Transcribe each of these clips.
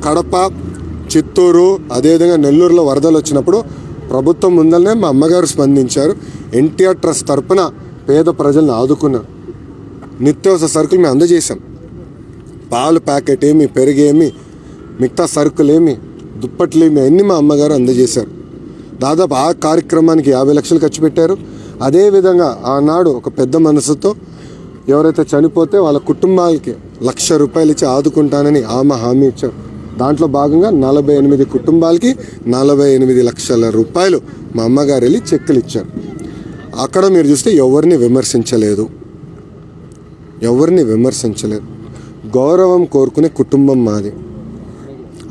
కడప, చిత్తూరు, అదేవిధంగా నెల్లూరులో వరదలు వచ్చినప్పుడు ప్రభుత్వం ముందరనే మా అమ్మగారు స్పందించారు. ఎన్టీఆర్ ట్రస్ట్ తరపున పేద ప్రజలను ఆదుకున్నారు. నిత్యావసర సరుకులు మేము అందజేశాం. పాలు ప్యాకెట్ ఏమి, పెరుగేమి, మిగతా సరుకులేమి, దుప్పట్లేమి అన్నీ మా అమ్మగారు అందజేశారు. దాదాపు ఆ కార్యక్రమానికి 50 లక్షలు ఖర్చు పెట్టారు. అదేవిధంగా ఆనాడు ఒక పెద్ద మనసుతో ఎవరైతే చనిపోతే వాళ్ళ కుటుంబాలకి 1,00,000 రూపాయలు ఇచ్చి ఆదుకుంటానని ఆమె హామీ ఇచ్చారు. దాంట్లో భాగంగా 48 కుటుంబాలకి 48 లక్షల రూపాయలు మా అమ్మగారు వెళ్ళి చెక్కులు ఇచ్చారు. అక్కడ మీరు చూస్తే ఎవరిని విమర్శించలేదు. గౌరవం కోరుకునే కుటుంబం మాది.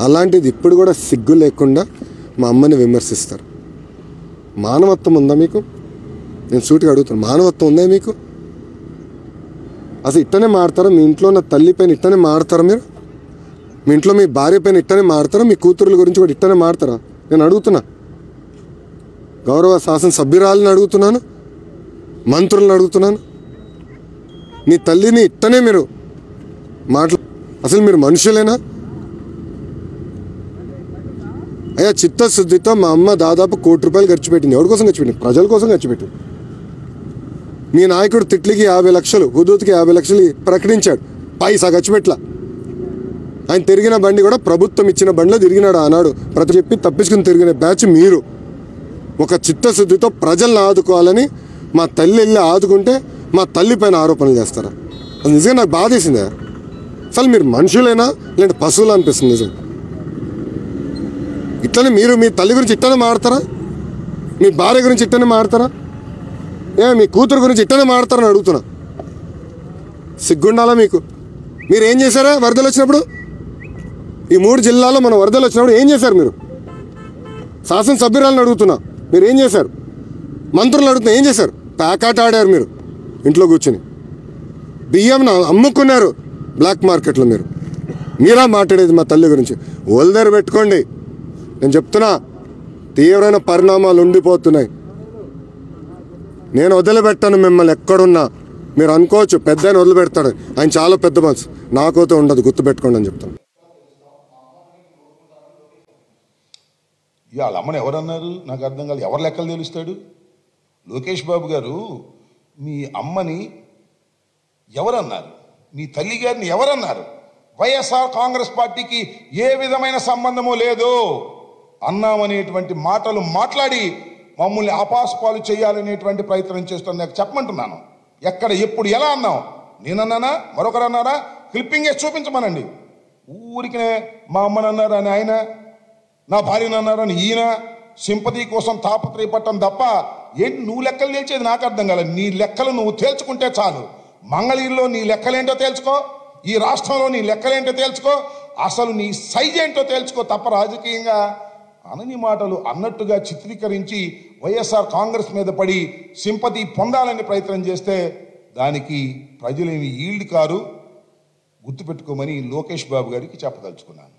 అలాంటిది ఇప్పుడు కూడా సిగ్గు లేకుండా మా అమ్మని విమర్శిస్తారు. మానవత్వం ఉందా మీకు? నేను సూటిగా అడుగుతాను, మానవత్వం ఉందా మీకు? అసలు ఇట్టనే మాడతారా? మీ ఇంట్లో ఉన్న తల్లి పైన ఇట్టనే మాడతారా? మీరు మీ ఇంట్లో మీ భార్య పైన ఇట్టనే మాడతారా? మీ కూతురుల గురించి కూడా ఇట్టనే మాడతారా? నేను అడుగుతున్నా. గౌరవ శాసన సభ్యురాలని అడుగుతున్నాను, మంత్రులను అడుగుతున్నాను. నీ తల్లిని ఇట్టనే మీరు అసలు మీరు మనుషులేనా? అయ్యా, చిత్తశుద్ధితో మా అమ్మ దాదాపు 1 కోటి రూపాయలు ఖర్చు పెట్టింది. ఎవరి కోసం ఖర్చు పెట్టింది? ప్రజల కోసం ఖర్చు పెట్టింది. మీ నాయకుడు తిట్లికి 50 లక్షలు, హుదూద్కి 50 లక్షలు ప్రకటించాడు. పైసా ఖర్చు పెట్టలా. ఆయన తిరిగిన బండి కూడా ప్రభుత్వం ఇచ్చిన బండిలో తిరిగినాడు ఆనాడు. ప్రతి చెప్పి తప్పించుకుని తిరిగిన బ్యాచ్ మీరు. ఒక చిత్తశుద్ధితో ప్రజలను ఆదుకోవాలని మా తల్లి వెళ్ళి ఆదుకుంటే మా తల్లి పైన ఆరోపణలు చేస్తారా? అది నిజంగా నాకు బాధేసిందా? అసలు మీరు మనుషులేనా లేదంటే పశువులు అనిపిస్తుంది నిజంగా. ఇట్లనే మీరు మీ తల్లి గురించి ఇట్టనే మాడతారా? మీ భార్య గురించి ఇట్టనే మాడతారా? మీ కూతురు గురించి ఇట్టనే మాడతారని అడుగుతున్నా. సిగ్గుండాలా మీకు? మీరు ఏం చేశారా వరదలు వచ్చినప్పుడు? ఈ 3 జిల్లాల్లో మనం వరదలు వచ్చినప్పుడు ఏం చేశారు మీరు? శాసనసభ్యురాలను అడుగుతున్నా, మీరు ఏం చేశారు? మంత్రులు అడుగుతున్నా, ఏం చేశారు? ప్యాకాట ఆడారు మీరు ఇంట్లో కూర్చుని. బియ్యం అమ్ముకున్నారు బ్లాక్ మార్కెట్లో. మీరా మాట్లాడేది మా తల్లి గురించి? ఓల్దర పెట్టుకోండి. నేను చెప్తున్నా, తీవ్రమైన పరిణామాలు ఉండిపోతున్నాయి. నేను వదిలిపెట్టాను మిమ్మల్ని ఎక్కడున్నా. మీరు అనుకోవచ్చు పెద్ద ఆయన వదిలిపెడతాడు, ఆయన చాలా పెద్ద మనసు. నాకైతే ఉండదు, గుర్తుపెట్టుకోండి అని చెప్తాను. వాళ్ళ అమ్మని ఎవరన్నారు? నాకు అర్థం కాదు. ఎవరు లెక్కలు తెలుస్తాడు? లోకేష్ బాబు గారు మీ అమ్మని ఎవరన్నారు? మీ తల్లి గారిని ఎవరన్నారు? వైఎస్ఆర్ కాంగ్రెస్ పార్టీకి ఏ విధమైన సంబంధము లేదు అన్నామనేటువంటి మాటలు మాట్లాడి మమ్మల్ని ఆపాసపాలు చేయాలనేటువంటి ప్రయత్నం చేస్తుంది. నాకు చెప్పమంటున్నాను. ఎక్కడ, ఎప్పుడు, ఎలా అన్నాం? నేనన్నానా? మరొకరు అన్నారా? క్లిప్పింగే చూపించమనండి. ఊరికినే మా అమ్మని అన్నారని ఆయన, నా భార్యను అన్నారని ఈయన సింపతి కోసం తాపత్రయపట్టం తప్ప ఏంటి నువ్వు లెక్కలు తేల్చేది? నాకు అర్థం కాలేదు. నీ లెక్కలు నువ్వు తేల్చుకుంటే చాలు. మంగళగిరిలో నీ లెక్కలేంటో తేల్చుకో, ఈ రాష్ట్రంలో నీ లెక్కలేంటో తేల్చుకో, అసలు నీ సైజ్ ఏంటో తేల్చుకో తప్ప రాజకీయంగా అనని మాటలు అన్నట్టుగా చిత్రీకరించి వైఎస్ఆర్ కాంగ్రెస్ మీద పడి సింపతి పొందాలని ప్రయత్నం చేస్తే దానికి ప్రజలేమి ఈల్డ్ కారు. గుర్తుపెట్టుకోమని లోకేష్ బాబు గారికి చెప్పదలుచుకున్నాను.